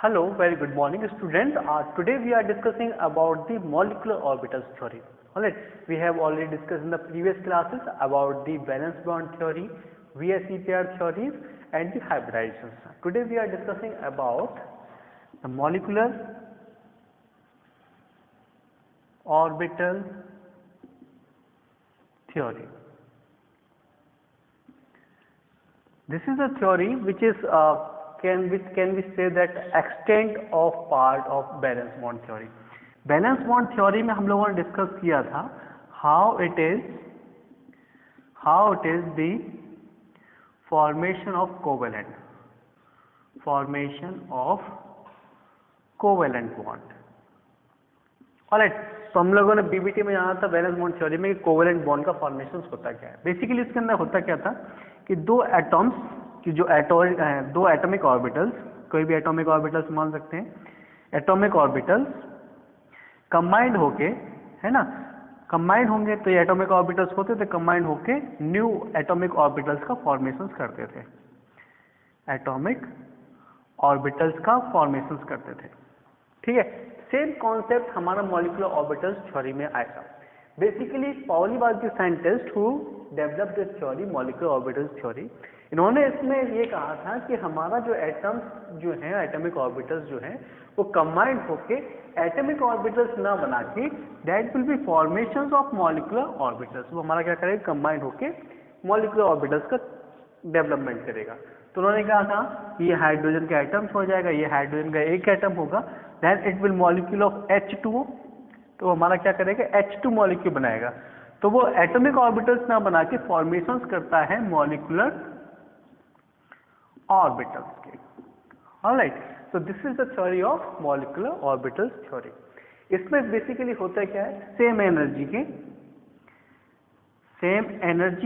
Hello, very good morning students. Today we are discussing about the molecular orbitals theory. Alright, we have already discussed in the previous classes about the valence bond theory, VSE pair theories and the hybridizations. Today we are discussing about the molecular orbital theory. This is a theory which is can we say that extent of part of valence bond theory. Valence bond theory में हम लोगों ने discuss किया था how it is the formation of covalent bond. Alright, तो हम लोगों ने बीबीटी में जाना था वैलेंस बॉन्ड थ्योरी में कि कोवेलेंट बॉन्ड का फॉर्मेशन होता क्या है. बेसिकली इसके अंदर होता क्या था कि दो एटम्स की जो दो एटॉमिक ऑर्बिटल्स, कोई भी एटॉमिक ऑर्बिटल्स मान सकते हैं, एटॉमिक ऑर्बिटल्स कंबाइंड होके, है ना, कंबाइंड होंगे तो ये एटॉमिक ऑर्बिटल्स होते थे, कंबाइंड होके न्यू एटॉमिक ऑर्बिटल्स का फॉर्मेशन करते थे, एटॉमिक ऑर्बिटल्स का फॉर्मेशन करते थे. ठीक है, सेम कॉन्सेप्ट हमारा मॉलिक्यूलर ऑर्बिटल्स थ्योरी में आएगा. Basically Pauli was the scientist who develop this theory, molecular orbitals theory. इन्होंने इसमें ये कहा था कि हमारा जो एटम्स जो है, एटॉमिक ऑर्बिटल्स जो है वो कंबाइंड होके एटॉमिक ऑर्बिटल्स ना बना के that will B formations of molecular orbitals. वो हमारा क्या करेगा, कंबाइंड होके मॉलिक्यूलर ऑर्बिटल्स का डेवलपमेंट करेगा. तो उन्होंने कहा था ये हाइड्रोजन का एटम्स हो जाएगा, ये हाइड्रोजन का एक एटम होगा, then it will molecule of H2O. तो हमारा क्या करेगा, H2 मॉलिक्यूल बनाएगा. तो वो एटॉमिक ऑर्बिटल्स ना बना के फॉर्मेशंस करता है मॉलिक्यूलर ऑर्बिटल्स के. Alright, so this is the theory of molecular orbitals theory. इसमें बेसिकली होता क्या है, सेम एनर्जी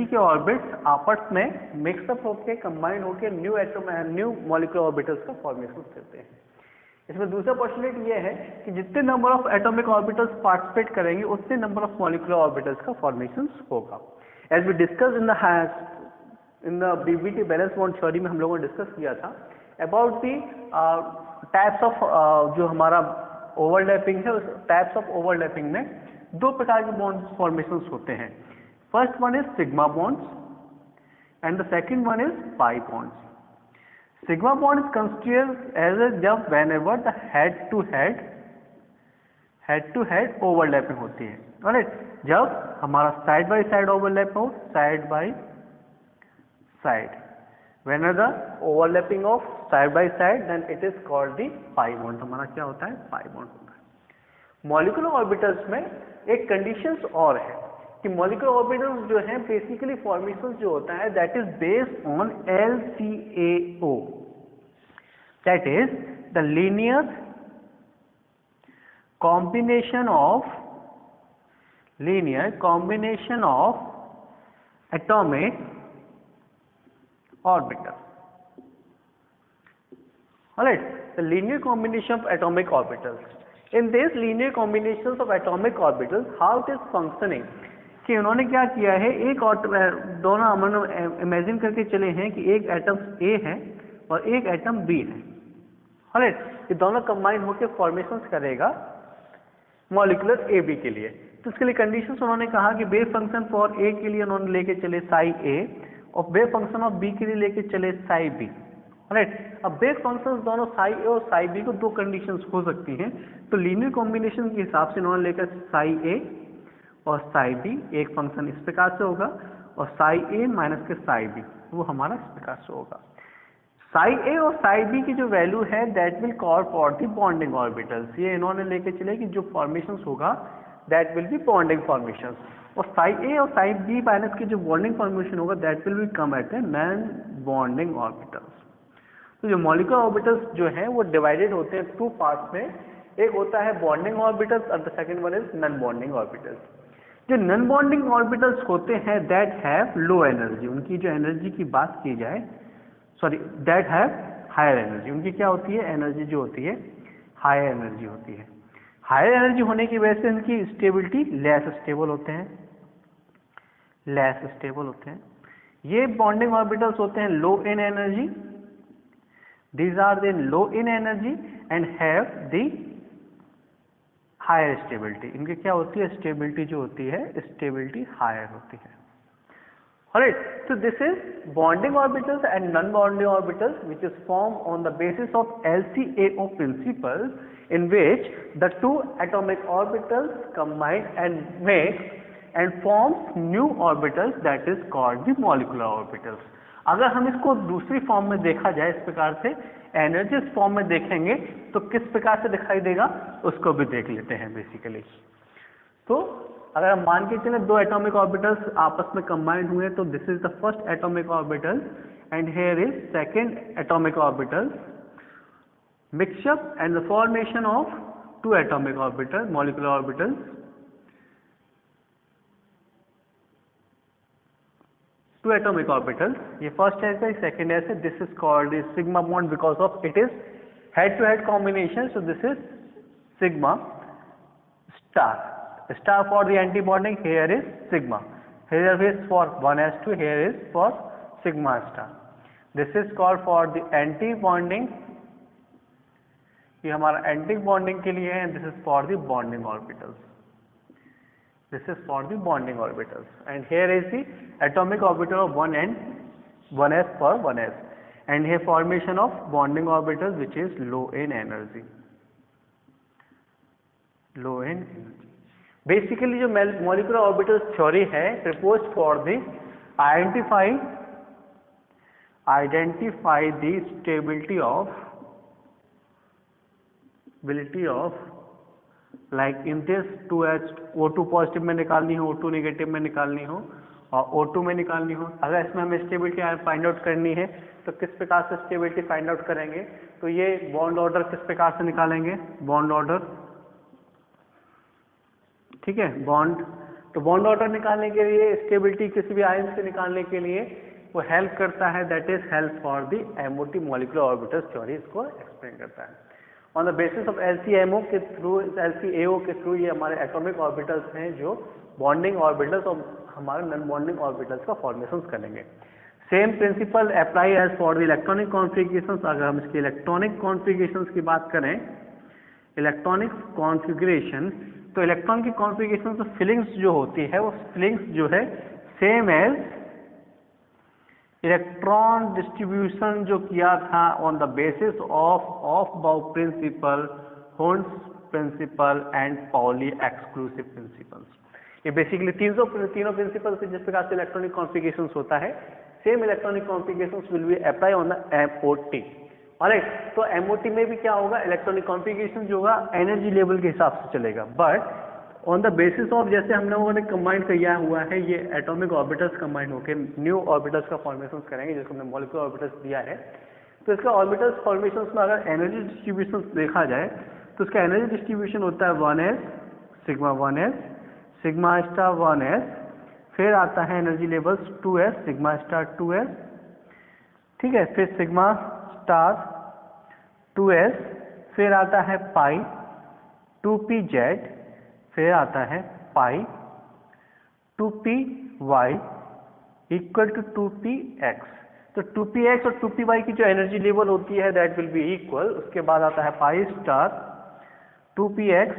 के ऑर्बिट्स आपस में मिक्सअप होके, कंबाइंड होके न्यू मॉलिक्यूलर ऑर्बिटल्स का फॉर्मेशन करते हैं. इसमें दूसरा पोस्टुलेट ये है कि जितने number of atomic orbitals participate करेंगे उतने नंबर ऑफ मॉलिक्यूलर ऑर्बिटल्स का फॉर्मेशन होगा. As we discuss in the VBT valence bond theory में हम लोगों ने डिस्कस किया था अबाउट दी टाइप्स ऑफ जो हमारा ओवरलैपिंग है, उस टाइप्स ऑफ ओवरलैपिंग में दो प्रकार के बॉन्ड फॉर्मेशन होते हैं. First one is sigma bonds and the second one is pi bonds. Sigma bond is considered as a जब whenever the head to head overlapping होती है. ऑलराइट, जब हमारा साइड बाय साइड ओवरलैप हो, side by side, whenever the overlapping of side by side, then it is called the pi bond. हमारा क्या होता है, pi bond होता है. मॉलिक्यूलर ऑर्बिटल्स में एक कंडीशंस और है कि मॉलिक्यूलर ऑर्बिटल्स जो हैं बेसिकली फॉर्मेशन जो होता है that is based on LCAO, that is the linear combination of atomic orbital. Alright, the linear combination of atomic orbitals. In this linear combinations of atomic orbitals, how it is functioning? कि उन्होंने क्या किया है, एक दोनों हम imagine करके चले हैं कि एक एटम A है और एक एटम B है. Alright, ये दोनों कंबाइन होकर फॉर्मेशंस करेगा मॉलिक्यूलर AB के लिए. तो इसके लिए कंडीशंस उन्होंने कहा कि वेव फंक्शन फॉर A के लिए उन्होंने लेके चले साई A और वेव फंक्शन ऑफ बी के लिए लेके चले साई बी. राइट, अब वेव फंक्शंस दोनों साई ए और साई बी को दो कंडीशंस हो सकती हैं. तो लीनियर कॉम्बिनेशन के हिसाब से उन्होंने लेकर साई ए और साई बी, एक फंक्शन इस प्रकार से होगा और साई ए माइनस के साई बी वो हमारा इस प्रकार से होगा. साई ए और साई बी की जो वैल्यू है that will call for the bonding orbitals. ये इन्होंने लेके चले कि जो फॉर्मेशन होगा that will be bonding formation, और साई ए और साई बी माइनस की जो बॉन्डिंग फॉर्मेशन होगा that will be come at a non bonding orbitals. तो जो मॉलिक्यूलर ऑर्बिटल्स जो है वो डिवाइडेड होते हैं टू पार्ट्स में. एक होता है बॉन्डिंग ऑर्बिटल्स और the second one is non bonding orbitals. जो नॉन बॉन्डिंग ऑर्बिटल्स होते हैं दैट हैव लो एनर्जी, उनकी जो एनर्जी की बात की जाए, sorry that have higher energy, उनकी क्या होती है, एनर्जी जो होती है हायर एनर्जी होती है. हायर एनर्जी होने की वजह से इनकी स्टेबिलिटी लेस स्टेबल होते हैं. ये बॉन्डिंग ऑर्बिटल्स होते हैं low in energy, these are then low in energy and have the higher stability. इनकी क्या होती है, स्टेबिलिटी जो होती है, स्टेबिलिटी हायर होती है। Alright, so this is bonding orbitals and non-bonding orbitals which is formed on the basis of LCAO principle, in which the two atomic orbitals combine and make and forms new orbitals, that is called the molecular orbitals. अगर हम इसको दूसरी form में देखा जाए, इस प्रकार से एनर्जीज फॉर्म में देखेंगे तो किस प्रकार से दिखाई देगा उसको भी देख लेते हैं बेसिकली। तो अगर हम मान के चलें दो एटॉमिक ऑर्बिटल्स आपस में कंबाइंड हुए तो this is the first atomic orbital and here is second atomic orbital mixup and the formation of two atomic orbital molecular orbitals. Two atomic orbitals, ये फर्स्ट है, सेकंड है, this is called sigma bond because of it is head to head combination, so this is sigma star. Star for the anti-bonding, here is sigma, here is for 1s2, here is for sigma star. This is called for the anti-bonding, ये हमारा anti-bonding के लिए है, this is for the bonding orbitals, this is for the bonding orbitals, and here is the atomic orbital of 1s for 1s, and here formation of bonding orbitals which is low in energy, low in energy। Basically जो molecular orbital theory है proposed for the identify the stability of like in this 2H O2 positive में निकालनी हो, O2 negative में निकालनी हो और O2 में निकालनी हो। अगर इसमें हमें स्टेबिलिटी फाइंड आउट करनी है तो किस प्रकार से स्टेबिलिटी फाइंड आउट करेंगे, तो ये बॉन्ड ऑर्डर किस प्रकार से निकालेंगे, बॉन्ड ऑर्डर, ठीक है, बॉन्ड। तो बॉन्ड ऑर्डर निकालने के लिए स्टेबिलिटी किसी भी आयन से निकालने के लिए वो हेल्प करता है, that is help for the MOT molecular orbitals theory, इसको एक्सप्लेन करता है। On the basis of LCAO के थ्रू ये हमारे एटॉमिक ऑर्बिटल्स हैं जो बॉन्डिंग ऑर्बिटल्स और हमारे नॉन बॉन्डिंग ऑर्बिटल्स का फॉर्मेशन करेंगे। Same principle apply as for the electronic configurations. अगर हम इसके इलेक्ट्रॉनिक कॉन्फ़िगरेशंस की बात करें, इलेक्ट्रॉनिक कॉन्फ़िगरेशन, तो इलेक्ट्रॉन की कॉन्फ़िगरेशन तो फिलिंग्स जो होती है वो फिलिंग्स जो है सेम एज इलेक्ट्रॉन डिस्ट्रीब्यूशन जो किया था on the basis of aufbau principle, होर्न्स principle and Pauli exclusive principles. ये बेसिकली तीनों प्रिंसिपल से जिस प्रकार से इलेक्ट्रॉनिक कॉन्फ़िगरेशन होता है, same electronic configuration will be apply on the MOT। Alright, तो MOT में भी क्या होगा, इलेक्ट्रॉनिक कॉन्फ़िगरेशन जो होगा एनर्जी लेवल के हिसाब से चलेगा, but on the basis of जैसे हम लोगों ने कंबाइन किया हुआ है, ये एटॉमिक ऑर्बिटल्स कंबाइन होकर न्यू ऑर्बिटल्स का फॉर्मेशन करेंगे, जिसको हमने मॉलिक्यूलर ऑर्बिटल्स दिया है। तो इसका ऑर्बिटल्स फॉर्मेशन में अगर एनर्जी डिस्ट्रीब्यूशन देखा जाए तो इसका एनर्जी डिस्ट्रीब्यूशन होता है 1s sigma 1s sigma star 1s, फिर आता है energy levels 2s sigma star 2s, ठीक है, फिर सिग्मा स्टार 2s, फिर आता है पाई 2pz, फिर आता है पाई 2py इक्वल टू 2px। तो 2px और 2py की जो एनर्जी लेवल होती है दैट विल बी इक्वल। उसके बाद आता है pi star 2px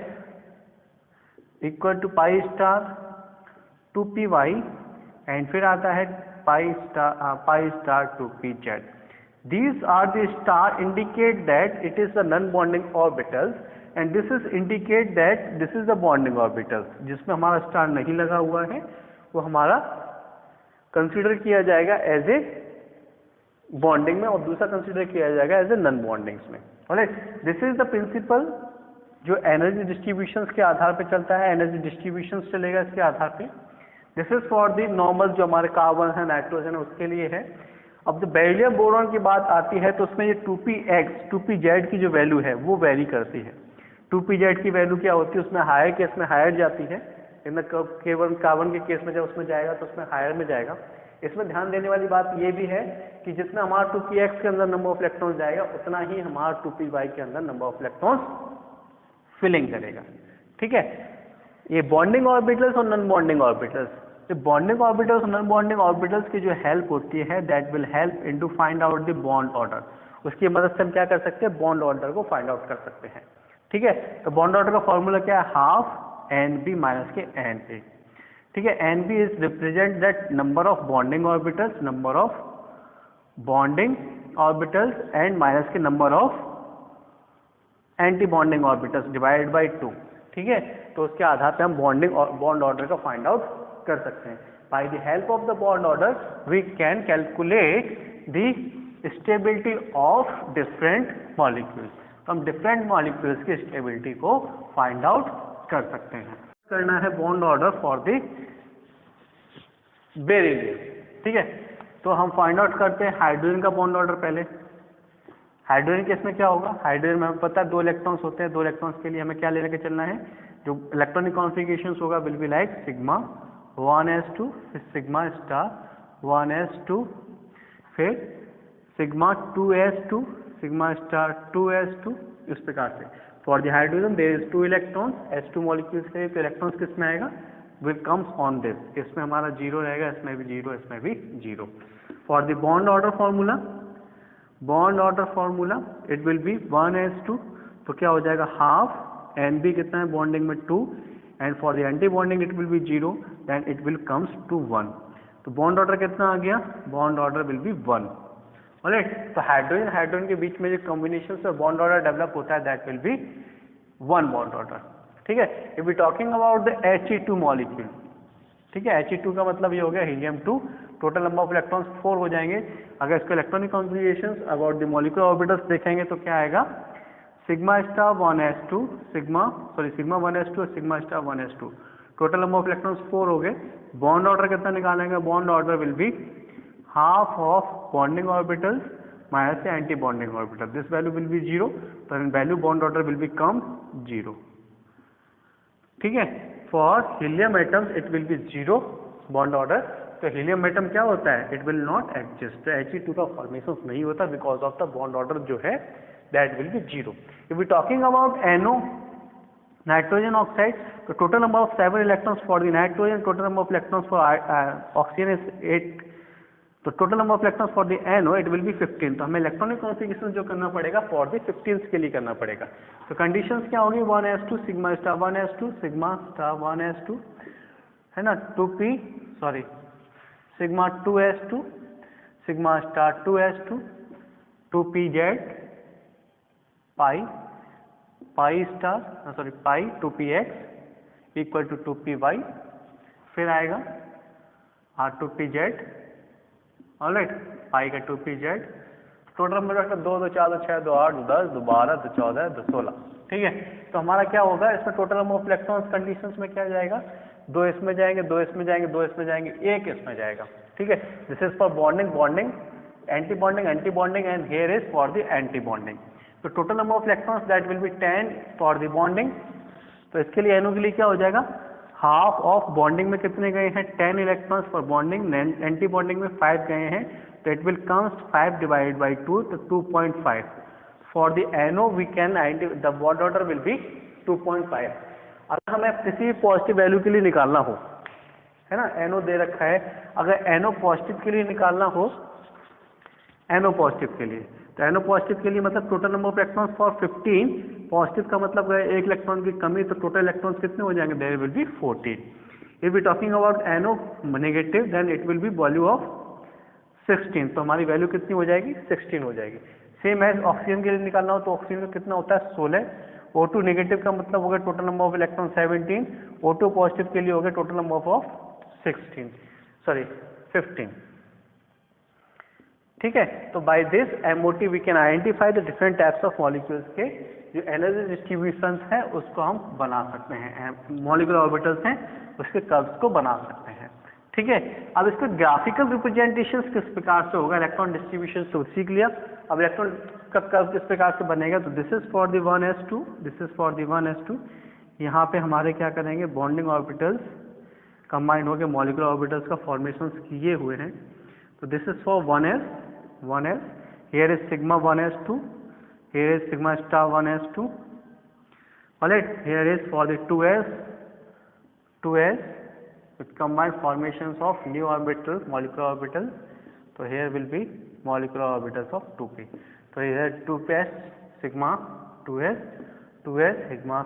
equal to pi star 2py and फिर आता है pi star 2pz। These are the star indicate that it is the non-bonding orbitals and this is indicate that this is the bonding orbitals। जिसमें हमारा star नहीं लगा हुआ है वो हमारा कंसीडर किया जाएगा एज ए बॉन्डिंग में और दूसरा कंसीडर किया जाएगा एज ए नॉन बॉन्डिंग्स में। Alright, this is the principle जो एनर्जी डिस्ट्रीब्यूशंस के आधार पे चलता है, एनर्जी डिस्ट्रीब्यूशंस चलेगा इसके आधार पे। This is for the normal जो हमारे कार्बन है, नाइट्रोजन है, उसके लिए है। अब जब बेरिलियम बोरॉन की बात आती है तो उसमें ये 2px 2pz की जो वैल्यू है वो वेरी करती है। 2pz की वैल्यू क्या होती है, उसमें हायर केस में हायर जाती है, केवल कार्बन के केस में जब उसमें जाएगा तो उसमें हायर में जाएगा। इसमें ध्यान देने वाली बात ये भी है कि जितना हमारा 2px के अंदर नंबर ऑफ इलेक्ट्रॉन्स जाएगा उतना ही हमारा 2py के अंदर नंबर ऑफ इलेक्ट्रॉन्स फिलिंग करेगा। ठीक है, ये बॉन्डिंग ऑर्बिटल्स और नॉन बॉन्डिंग ऑर्बिटल्स, तो बॉन्डिंग ऑर्बिटल्स और नॉन बॉन्डिंग ऑर्बिटल्स की जो हेल्प होती है that will help in to find out the bond order. उसकी मदद से हम क्या कर सकते हैं, बॉन्ड ऑर्डर को फाइंड आउट कर सकते हैं। ठीक है, तो बॉन्ड ऑर्डर का फॉर्मूला क्या है, हाफ एन बी माइनस के एन ए। ठीक है, N B is represent that number of bonding orbitals, number of bonding orbitals and minus के number of anti bonding orbitals divided by 2। ठीक है, तो उसके आधार पे हम बॉन्ड ऑर्डर का फाइंड आउट कर सकते हैं। By the help of the bond order we can calculate the stability of different molecules. तो हम डिफरेंट मॉलिक्यूल्स की स्टेबिलिटी को फाइंड आउट कर सकते हैं। करना है bond order for the beryllium. ठीक है, तो हम फाइंड आउट करते हैं हाइड्रोजन का बॉन्ड ऑर्डर पहले। हाइड्रोजन केस में क्या होगा, हाइड्रोजन में हमें पता है 2 इलेक्ट्रॉन्स होते हैं, 2 इलेक्ट्रॉन्स के लिए हमें क्या लेके चलना है, जो इलेक्ट्रॉनिक कॉन्फ़िगरेशंस होगा will be like sigma 1s2, फिर सिग्मा स्टार 1s2, फिर sigma 2s2, sigma star 2s2, इस प्रकार से। For the hydrogen there is 2 electrons, s2 molecules के लिए, तो इलेक्ट्रॉन्स किस में आएगा, विल कम्स ऑन दिस, इसमें हमारा 0 रहेगा, इसमें भी 0, इसमें भी 0। For the bond order formula, bond order formula it will B 1s2, तो क्या हो जाएगा हाफ एन बी कितना है बॉन्डिंग में 2, and for the anti bonding it will be 0, then it will comes to 1। तो बॉन्ड ऑर्डर कितना आ गया, bond order will be 1। Alright, तो हाइड्रोजन हाइड्रोजन के बीच में जो कॉम्बिनेशन से बॉन्ड ऑर्डर डेवलप होता है that will be 1 bond order. ठीक है, if we talking about the He2 molecule, ठीक है, He2 का मतलब ये हो गया helium 2, total number of electrons 4 हो जाएंगे। अगर इसको electronic configurations about the molecular orbitals देखेंगे तो क्या आएगा, sigma star 1s2, sigma 1s2 और sigma star 1s2, total number of electrons 4 हो गए। बॉन्ड ऑर्डर कितना निकालेंगे, bond order will be half of bonding orbitals minus से anti bonding orbital, this value will be 0, तो in value bond order will be come 0। ठीक है, for helium atoms it will be 0 bond order. तो helium atom क्या होता है, it will not exist, He2 का formation नहीं होता because of the bond order जो है that will be 0। If we talking about NO, nitrogen oxide, तो total number of 7 electrons for the nitrogen, total number of electrons for oxygen is 8, तो total number of electrons for the NO it will be 15। तो हमें electronic configuration जो करना पड़ेगा for the 15 के लिए करना पड़ेगा। तो कंडीशंस क्या होगी, 1s2 sigma star 1s2 sigma star 1s2 है ना, 2p sorry sigma 2s2 sigma star 2s2 2pz pi pi star sorry pi 2px equal to 2py, फिर आएगा R2pz, ऑलराइट, पाई का 2pz, टोटल नंबर का 2 2 4 2 6 2 8 2 10 2 12 2 14 2 16। ठीक है, तो हमारा क्या होगा इसमें total number of electrons conditions में क्या जाएगा, 2 इसमें जाएंगे, 2 इसमें जाएंगे, 2 इसमें जाएंगे, 1 इसमें जाएगा। ठीक है, this is for bonding bonding anti bonding and here is for the anti bonding. तो total number of electrons that will be 10 for the bonding. तो इसके लिए NO के लिए क्या हो जाएगा, हाफ ऑफ बॉन्डिंग में कितने गए हैं 10 electrons for bonding, anti bonding में 5 गए हैं, तो it will comes 5 divided by 2, तो 2.5 for the NO we can the bond order will be 2.5। अगर हमें किसी पॉजिटिव वैल्यू के लिए निकालना हो, है ना, NO दे रखा है, अगर NO पॉजिटिव के लिए निकालना हो, NO पॉजिटिव के लिए, तो NO पॉजिटिव के लिए मतलब total number of electrons for 15, positive का मतलब है 1 इलेक्ट्रॉन की कमी, तो टोटल इलेक्ट्रॉन्स कितने हो जाएंगे, there will be 14। If we talking about NO negative then it will be value of 16, तो हमारी वैल्यू कितनी हो जाएगी, 16 हो जाएगी। सेम एज ऑक्सीजन के लिए निकालना हो तो ऑक्सीजन का कितना होता है 16, O2 नेगेटिव का मतलब हो गया total number of electron 17, O2 positive के लिए हो गया टोटल नंबर ऑफ 15। ठीक है, तो by this MOT we can identify the different types of molecules के जो एनर्जी डिस्ट्रीब्यूशंस है उसको हम बना सकते हैं, मॉलिक्यूलर ऑर्बिटल्स हैं उसके कर्व्स को बना सकते हैं। ठीक है, अब इसका ग्राफिकल रिप्रेजेंटेशन किस प्रकार से होगा, इलेक्ट्रॉन डिस्ट्रीब्यूशन तो सीख लिया, अब इलेक्ट्रॉन का कर्व किस प्रकार से बनेगा, तो this is for the 1s2, this is for the 1s2, यहाँ पे हमारे क्या करेंगे बॉन्डिंग ऑर्बिटल्स कंबाइंड होकर मॉलिक्यूलर ऑर्बिटल्स का फॉर्मेशन किए हुए हैं। तो this is for 1s, here is sigma 1s2, here is sigma star 1s2, alright, here is for the 2s with combined formations of new orbitals, molecular orbitals, so here will be molecular orbitals of 2p। तो ये 2s sigma 2s 2s sigma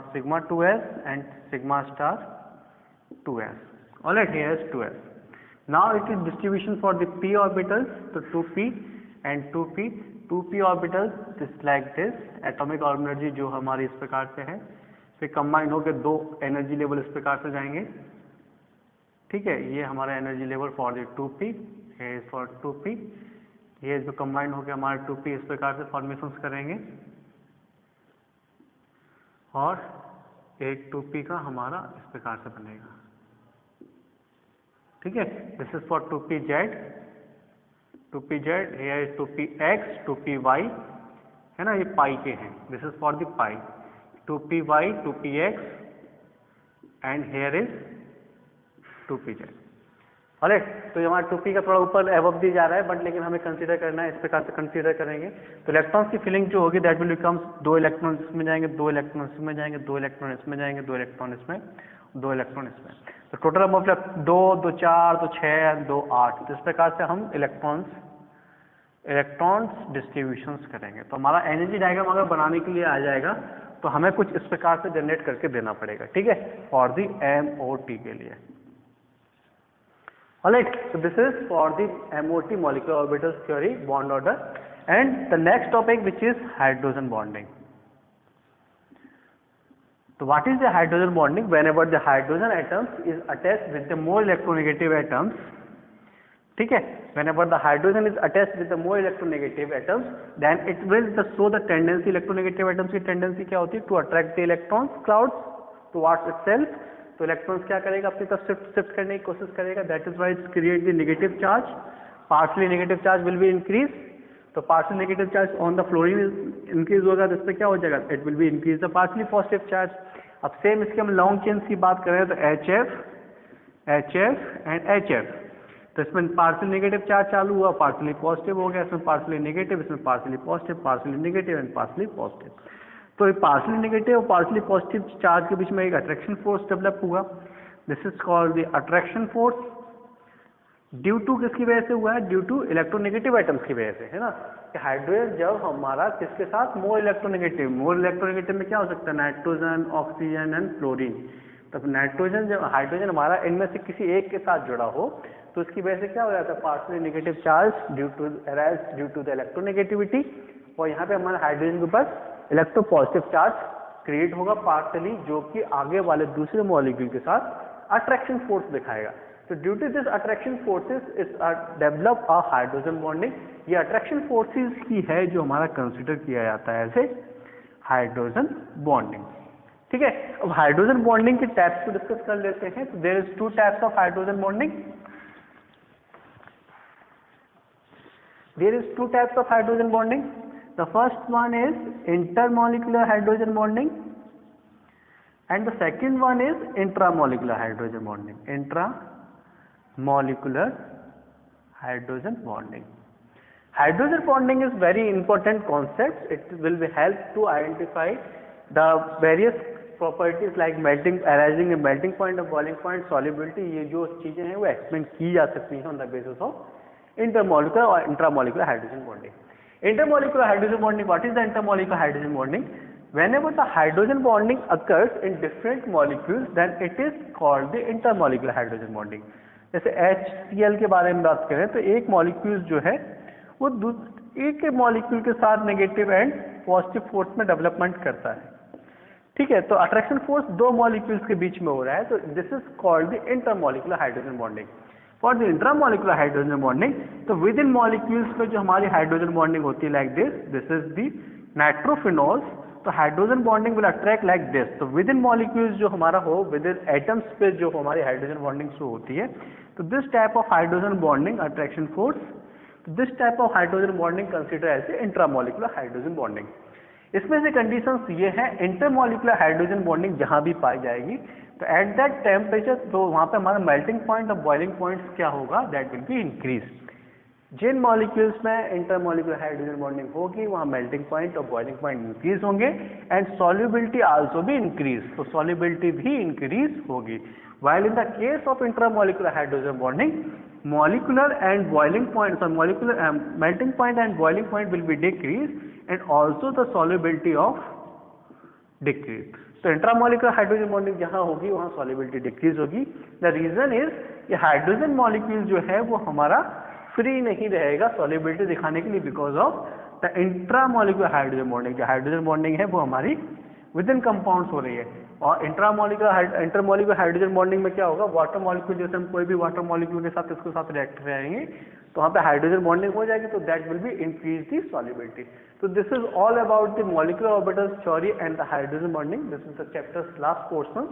2s and sigma star 2s. Alright, here is 2s. Now it is distribution for the p orbitals, so 2p and 2p orbitals just like this. Atomic energy जो हमारी इस प्रकार से है, फिर combine होकर दो energy level इस प्रकार से जाएंगे, ठीक है। ये हमारा energy level for the 2p, here is for 2p, ये जो कंबाइन होकर हमारे 2p इस प्रकार से फॉर्मेशंस करेंगे और एक 2p का हमारा इस प्रकार से बनेगा, ठीक है। This is for 2pz, 2pz, here is 2px, 2py, है ना, ये पाई के हैं। This is for the pi, 2py, 2px and here is 2pz। Alright, तो हमारा 2p का थोड़ा ऊपर एबव दी जा रहा है, बट लेकिन हमें कंसीडर करना है, इस प्रकार से कंसीडर करेंगे तो इलेक्ट्रॉन्स की फिलिंग जो होगी दैट विल बिकम्स 2 इलेक्ट्रॉन इसमें जाएंगे, 2 इलेक्ट्रॉन इसमें जाएंगे, 2 इलेक्ट्रॉन इसमें जाएंगे, 2 इलेक्ट्रॉन इसमें, 2 इलेक्ट्रॉन इसमें, तो टोटल अमाउंट 2 2 4 2 6 2 8, तो इस प्रकार से हम इलेक्ट्रॉन्स डिस्ट्रीब्यूशंस करेंगे। तो हमारा एनर्जी डायग्राम अगर बनाने के लिए आ जाएगा तो हमें कुछ इस प्रकार से जनरेट करके देना पड़ेगा, ठीक है, फॉर दी MOT के लिए। Alright, so this is for the MOT, molecular orbitals theory, bond order, and the next topic which is hydrogen bonding. So what is the hydrogen bonding? Whenever the hydrogen atoms is attached with the more electronegative atoms, ठीक है, whenever the hydrogen is attached with the more electronegative atoms, then it will show the tendency, electronegative atoms की tendency क्या होती है, to attract the electrons clouds towards itself। तो electrons क्या करेगा, अपनी तरफ शिफ्ट करने की कोशिश करेगा, that is why it's create the negative charge, partially negative charge will be increase, तो partial negative charge on the fluorine increase होगा, तो इस पर क्या हो जाएगा, it will be increase the partially positive charge. अब सेम इसके हम लॉन्ग चेन की बात करें तो HF एंड HF, तो इसमें पार्शियल नेगेटिव चार्ज चालू हुआ, पार्शियली पॉजिटिव हो गया, इसमें पार्शियली नेगेटिव, इसमें partially positive, partially negative and partially positive. तो पार्शियली नेगेटिव और पार्शियली पॉजिटिव चार्ज के बीच में एक अट्रैक्शन फोर्स डेवलप हुआ, this is called the attraction force. Due to किसकी वजह से हुआ है, ड्यू टू इलेक्ट्रोनेगेटिव एटम्स की वजह से, है ना, कि हाइड्रोजन जब हमारा किसके साथ, मोर इलेक्ट्रोनेगेटिव में क्या हो सकता है, नाइट्रोजन, ऑक्सीजन एंड फ्लोरीन। तब नाइट्रोजन जब हाइड्रोजन हमारा इनमें से किसी एक के साथ जुड़ा हो तो इसकी वजह से क्या हो जाता है, partially negative charge due to the electronegativity, और यहाँ पे हमारे हाइड्रोजन के ऊपर इलेक्ट्रो पॉजिटिव चार्ज क्रिएट होगा पार्शियली, जो कि आगे वाले दूसरे मॉलिक्यूल के साथ अट्रैक्शन फोर्स दिखाएगा। तो due to this attraction forces is develop a hydrogen bonding. ये अट्रैक्शन फोर्सेस ही है जो हमारा कंसिडर किया जाता है एज हाइड्रोजन बॉन्डिंग, ठीक है। अब हाइड्रोजन बॉन्डिंग के टाइप्स को डिस्कस कर लेते हैं। तो there is 2 types of hydrogen bonding, there is 2 types of hydrogen bonding. The first one is intermolecular hydrogen bonding and the second one is intramolecular hydrogen bonding. Intramolecular hydrogen bonding. Hydrogen bonding is very important concept. It will be help to identify the various properties like melting, arising a melting point, a boiling point, solubility. ये जो चीजें हैं वो explain की जा सकती हैं on the basis of intermolecular or intramolecular hydrogen bonding. Intermolecular hydrogen bonding, what is the intermolecular hydrogen bonding? Whenever the hydrogen bonding occurs in different molecules, then it is called the intermolecular hydrogen bonding. जैसे HCl के बारे में बात करें तो एक molecule जो है वो एक मॉलिक्यूल के साथ नेगेटिव एंड पॉजिटिव फोर्स में डेवलपमेंट करता है, ठीक है। तो अट्रैक्शन फोर्स 2 मॉलिक्यूल्स के बीच में हो रहा है, तो this is called the intermolecular hydrogen bonding. For the intramolecular hydrogen bonding, तो विद इन मॉलिक्यूल्स में जो हमारी हाइड्रोजन बॉन्डिंग होती है लाइक दिस इज दी नाइट्रोफिनॉल्स, तो hydrogen bonding will attract like this. तो विद इन मॉलिक्यूल्स जो हमारा हो, विद इन एटम्स पे जो हमारी हाइड्रोजन बॉन्डिंग शो होती है, तो this type of hydrogen bonding attraction force, this type of hydrogen bonding consider as intramolecular hydrogen bonding. इसमें से कंडीशंस ये हैं, इंटरमोलिकुलर हाइड्रोजन बॉन्डिंग जहां भी पाई जाएगी तो एट दैट टेम्परेचर, तो वहां पे हमारा मेल्टिंग पॉइंट और बॉइलिंग पॉइंट क्या होगा, दैट विल बी इंक्रीज। जिन मॉलिक्यूल्स में इंटरमोलिकुलर हाइड्रोजन बॉन्डिंग होगी वहां मेल्टिंग पॉइंट और बॉइलिंग पॉइंट इंक्रीज होंगे एंड सॉल्युबिलिटी आल्सो भी इंक्रीज, तो सॉल्युबिलिटी भी इंक्रीज होगी। while in the case of intramolecular hydrogen bonding molecular and boiling point, so molecular melting point and boiling point will be decreased, and also the solubility of decrease. तो intramolecular hydrogen bonding जहाँ होगी वहाँ solubility decrease होगी. The reason is ये hydrogen molecule जो है वो हमारा फ्री नहीं रहेगा सॉल्युबिलिटी दिखाने के लिए, because of the intramolecular hydrogen bonding. जो हाइड्रोजन बॉन्डिंग है वो हमारी विद इन कंपाउंड्स हो रही है. और इंटरमोलिकुलर हाइड्रोजन बॉन्डिंग में क्या होगा, वाटर मॉलिक्यूल, जैसे हम कोई भी वाटर मॉलिक्यूल के साथ इसके साथ रिएक्ट करेंगे तो वहाँ पे हाइड्रोजन बॉन्डिंग हो जाएगी, तो that will be increase the solubility. So this is all about the molecular orbitals theory and the hydrogen bonding. This is the chapter's last portion.